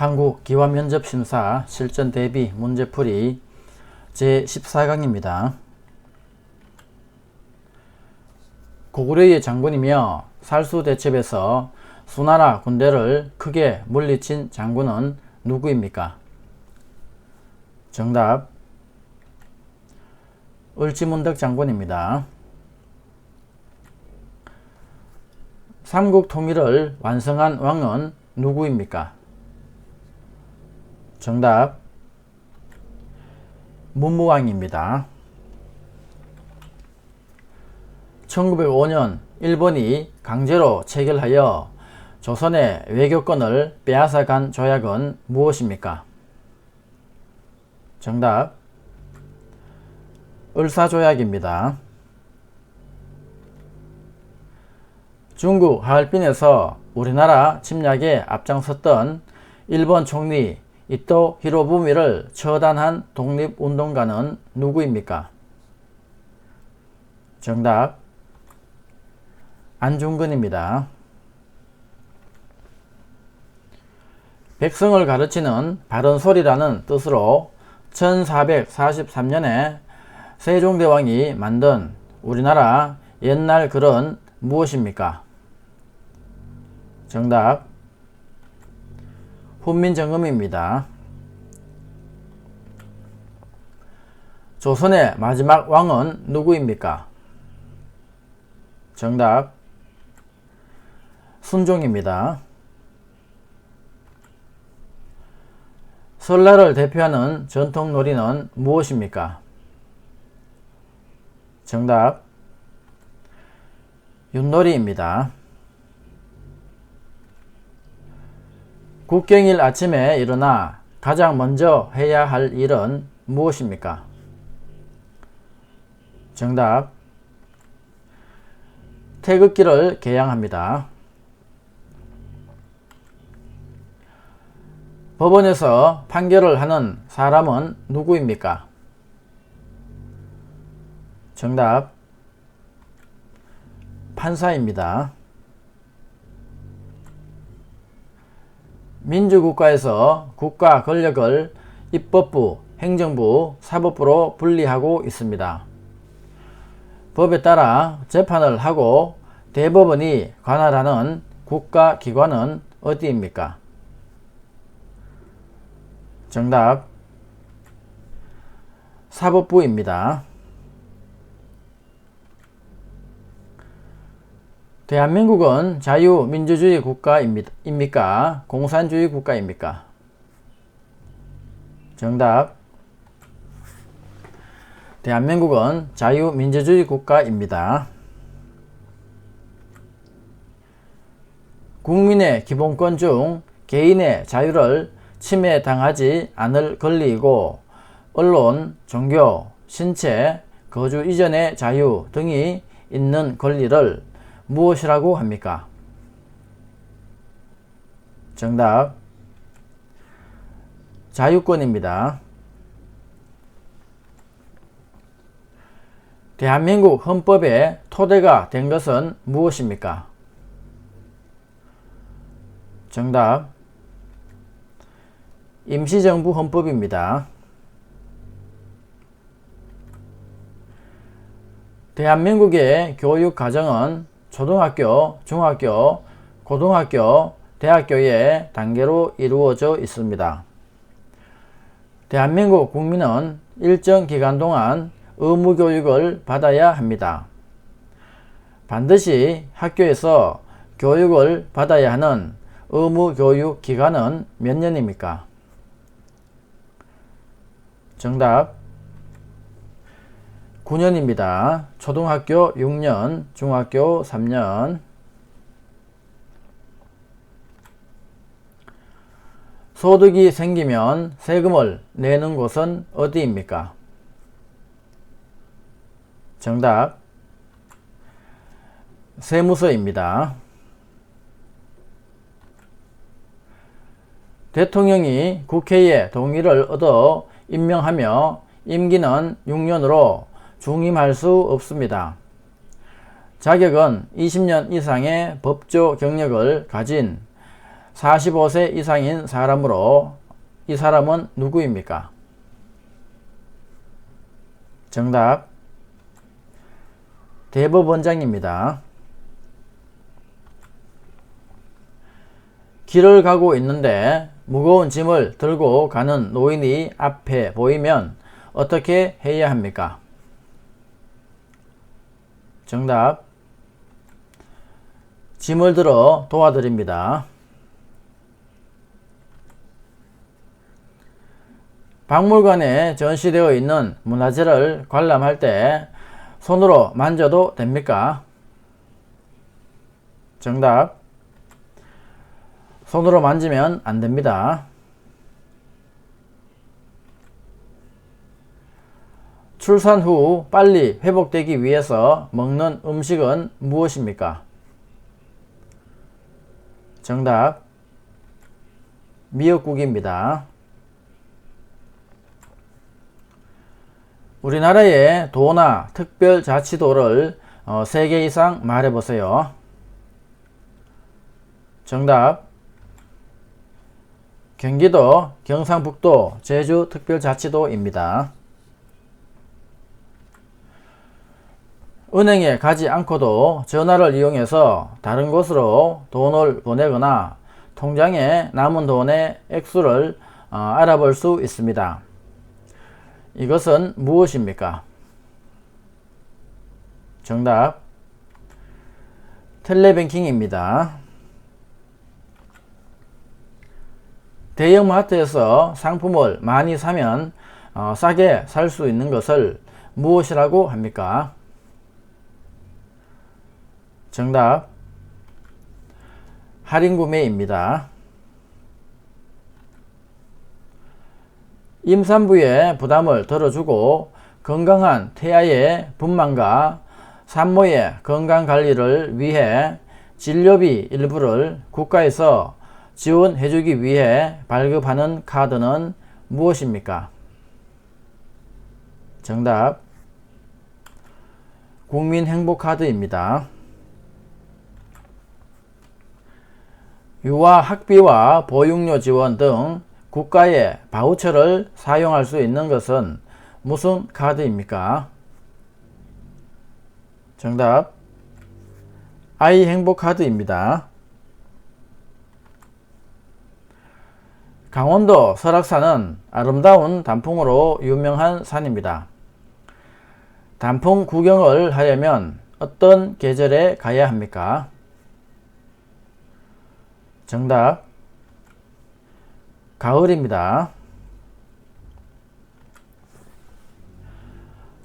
한국기와면접심사 실전 대비 문제풀이 제14강입니다. 고구려의 장군이며 살수대첩에서 수나라 군대를 크게 물리친 장군은 누구입니까? 정답 을지문덕 장군입니다. 삼국 통일을 완성한 왕은 누구입니까? 정답 문무왕입니다. 1905년 일본이 강제로 체결하여 조선의 외교권을 빼앗아간 조약은 무엇입니까? 정답 을사조약입니다. 중국 하얼빈에서 우리나라 침략에 앞장섰던 일본 총리 이토 히로부미를 처단한 독립운동가는 누구입니까? 정답 안중근입니다. 백성을 가르치는 바른소리라는 뜻으로 1443년에 세종대왕이 만든 우리나라 옛날 글은 무엇입니까? 정답 훈민정음입니다. 조선의 마지막 왕은 누구입니까? 정답 순종입니다. 설날을 대표하는 전통놀이는 무엇입니까? 정답 윷놀이입니다. 국경일 아침에 일어나 가장 먼저 해야 할 일은 무엇입니까? 정답 태극기를 개양합니다. 법원에서 판결을 하는 사람은 누구입니까? 정답 판사입니다. 민주국가에서 국가 권력을 입법부, 행정부, 사법부로 분리하고 있습니다. 법에 따라 재판을 하고 대법원이 관할하는 국가기관은 어디입니까? 정답 사법부입니다. 대한민국은 자유민주주의 국가입니까? 공산주의 국가입니까? 정답 대한민국은 자유민주주의 국가입니다. 국민의 기본권 중 개인의 자유를 침해당하지 않을 권리이고 언론, 종교, 신체, 거주 이전의 자유 등이 있는 권리를 무엇이라고 합니까? 정답 자유권입니다. 대한민국 헌법의 토대가 된 것은 무엇입니까? 정답 임시정부 헌법입니다. 대한민국의 교육과정은 초등학교, 중학교, 고등학교, 대학교의 단계로 이루어져 있습니다. 대한민국 국민은 일정 기간 동안 의무교육을 받아야 합니다. 반드시 학교에서 교육을 받아야 하는 의무교육 기간은 몇 년입니까? 정답 9년입니다. 초등학교 6년, 중학교 3년. 소득이 생기면 세금을 내는 곳은 어디입니까? 정답 세무서입니다. 대통령이 국회의 동의를 얻어 임명하며 임기는 6년으로 중임할 수 없습니다. 자격은 20년 이상의 법조 경력을 가진 45세 이상인 사람으로 이 사람은 누구입니까? 정답 대법원장입니다. 길을 가고 있는데 무거운 짐을 들고 가는 노인이 앞에 보이면 어떻게 해야 합니까? 정답 짐을 들어 도와드립니다. 박물관에 전시되어 있는 문화재를 관람할 때 손으로 만져도 됩니까? 정답 손으로 만지면 안 됩니다. 출산 후 빨리 회복되기 위해서 먹는 음식은 무엇입니까? 정답 미역국입니다. 우리나라의 도나 특별자치도를 3개 이상 말해보세요. 정답 경기도, 경상북도, 제주특별자치도입니다. 은행에 가지 않고도 전화를 이용해서 다른 곳으로 돈을 보내거나 통장에 남은 돈의 액수를 알아볼 수 있습니다. 이것은 무엇입니까? 정답 텔레뱅킹입니다. 대형마트에서 상품을 많이 사면 싸게 살 수 있는 것을 무엇이라고 합니까? 정답 할인구매입니다. 임산부의 부담을 덜어주고 건강한 태아의 분만과 산모의 건강관리를 위해 진료비 일부를 국가에서 지원해주기 위해 발급하는 카드는 무엇입니까? 정답 국민행복카드입니다. 유아 학비와 보육료 지원 등 국가의 바우처를 사용할 수 있는 것은 무슨 카드입니까? 정답 아이행복카드입니다. 강원도 설악산은 아름다운 단풍으로 유명한 산입니다. 단풍 구경을 하려면 어떤 계절에 가야 합니까? 정답 가을입니다.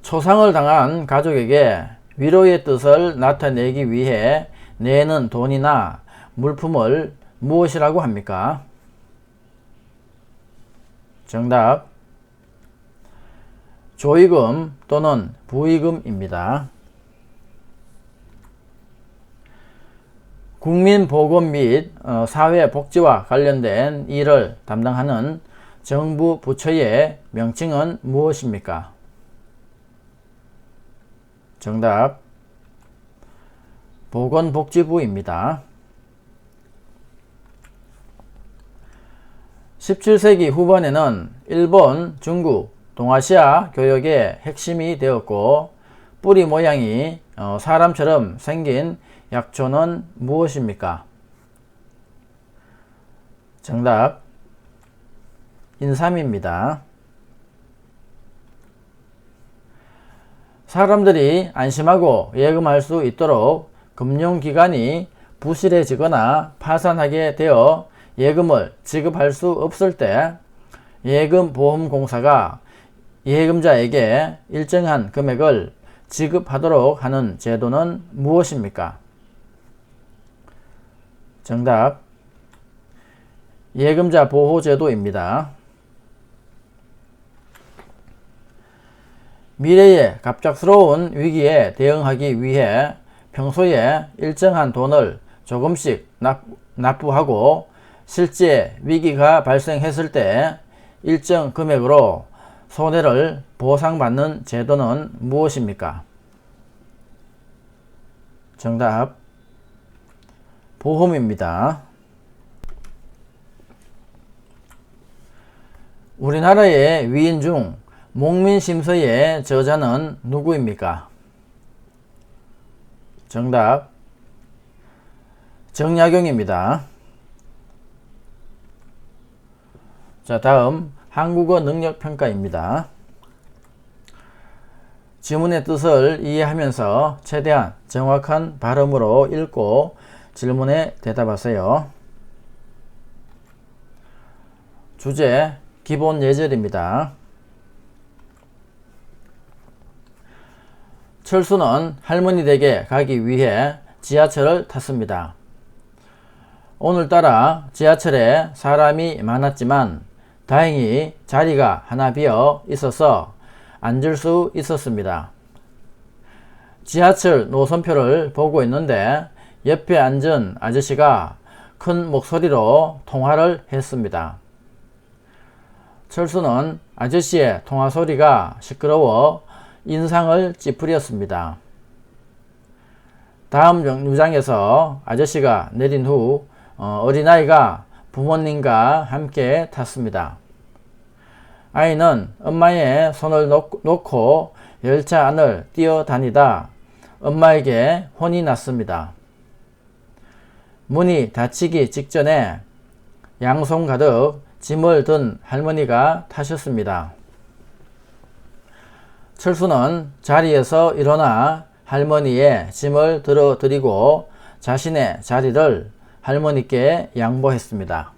초상을 당한 가족에게 위로의 뜻을 나타내기 위해 내는 돈이나 물품을 무엇이라고 합니까? 정답 조의금 또는 부의금입니다. 국민보건 및 사회복지와 관련된 일을 담당하는 정부 부처의 명칭은 무엇입니까? 정답 보건복지부입니다. 17세기 후반에는 일본, 중국, 동아시아 교역의 핵심이 되었고 뿌리 모양이 사람처럼 생긴 약초는 무엇입니까? 정답 인삼입니다. 사람들이 안심하고 예금할 수 있도록 금융기관이 부실해지거나 파산하게 되어 예금을 지급할 수 없을 때 예금보험공사가 예금자에게 일정한 금액을 지급하도록 하는 제도는 무엇입니까? 정답 예금자 보호제도입니다. 미래의 갑작스러운 위기에 대응하기 위해 평소에 일정한 돈을 조금씩 납부하고 실제 위기가 발생했을 때 일정 금액으로 손해를 보상받는 제도는 무엇입니까? 정답 보험입니다. 우리나라의 위인 중 목민심서의 저자는 누구입니까? 정답 정약용입니다. 자, 다음 한국어 능력평가입니다. 지문의 뜻을 이해하면서 최대한 정확한 발음으로 읽고 질문에 대답하세요. 주제 기본 예절입니다. 철수는 할머니 댁에 가기 위해 지하철을 탔습니다. 오늘따라 지하철에 사람이 많았지만 다행히 자리가 하나 비어 있어서 앉을 수 있었습니다. 지하철 노선표를 보고 있는데 옆에 앉은 아저씨가 큰 목소리로 통화를 했습니다. 철수는 아저씨의 통화 소리가 시끄러워 인상을 찌푸렸습니다. 다음 정류장에서 아저씨가 내린 후 어린아이가 부모님과 함께 탔습니다. 아이는 엄마의 손을 놓고 열차 안을 뛰어다니다 엄마에게 혼이 났습니다. 문이 닫히기 직전에 양손 가득 짐을 든 할머니가 타셨습니다. 철수는 자리에서 일어나 할머니의 짐을 들어드리고 자신의 자리를 할머니께 양보했습니다.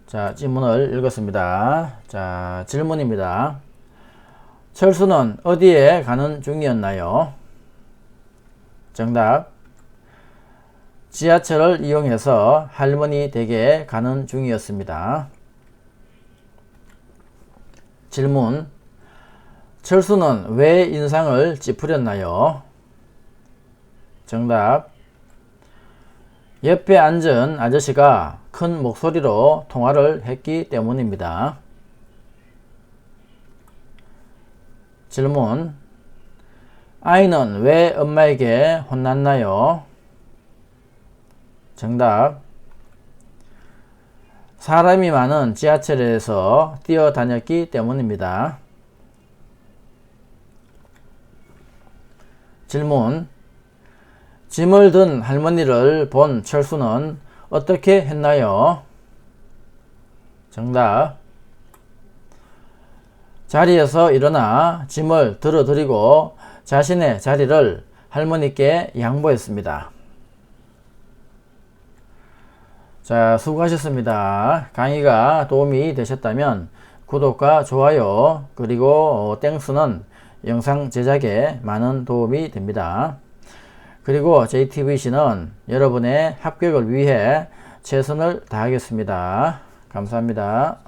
자, 질문을 읽었습니다. 자, 질문입니다. 철수는 어디에 가는 중이었나요? 정답 지하철을 이용해서 할머니 댁에 가는 중이었습니다. 질문 철수는 왜 인상을 찌푸렸나요? 정답 옆에 앉은 아저씨가 큰 목소리로 통화를 했기 때문입니다. 질문 아이는 왜 엄마에게 혼났나요? 정답 사람이 많은 지하철에서 뛰어다녔기 때문입니다. 질문 짐을 든 할머니를 본 철수는 어떻게 했나요? 정답 자리에서 일어나 짐을 들어드리고 자신의 자리를 할머니께 양보했습니다. 자, 수고하셨습니다. 강의가 도움이 되셨다면 구독과 좋아요 그리고 땡스는 영상 제작에 많은 도움이 됩니다. 그리고 JTBC는 여러분의 합격을 위해 최선을 다하겠습니다. 감사합니다.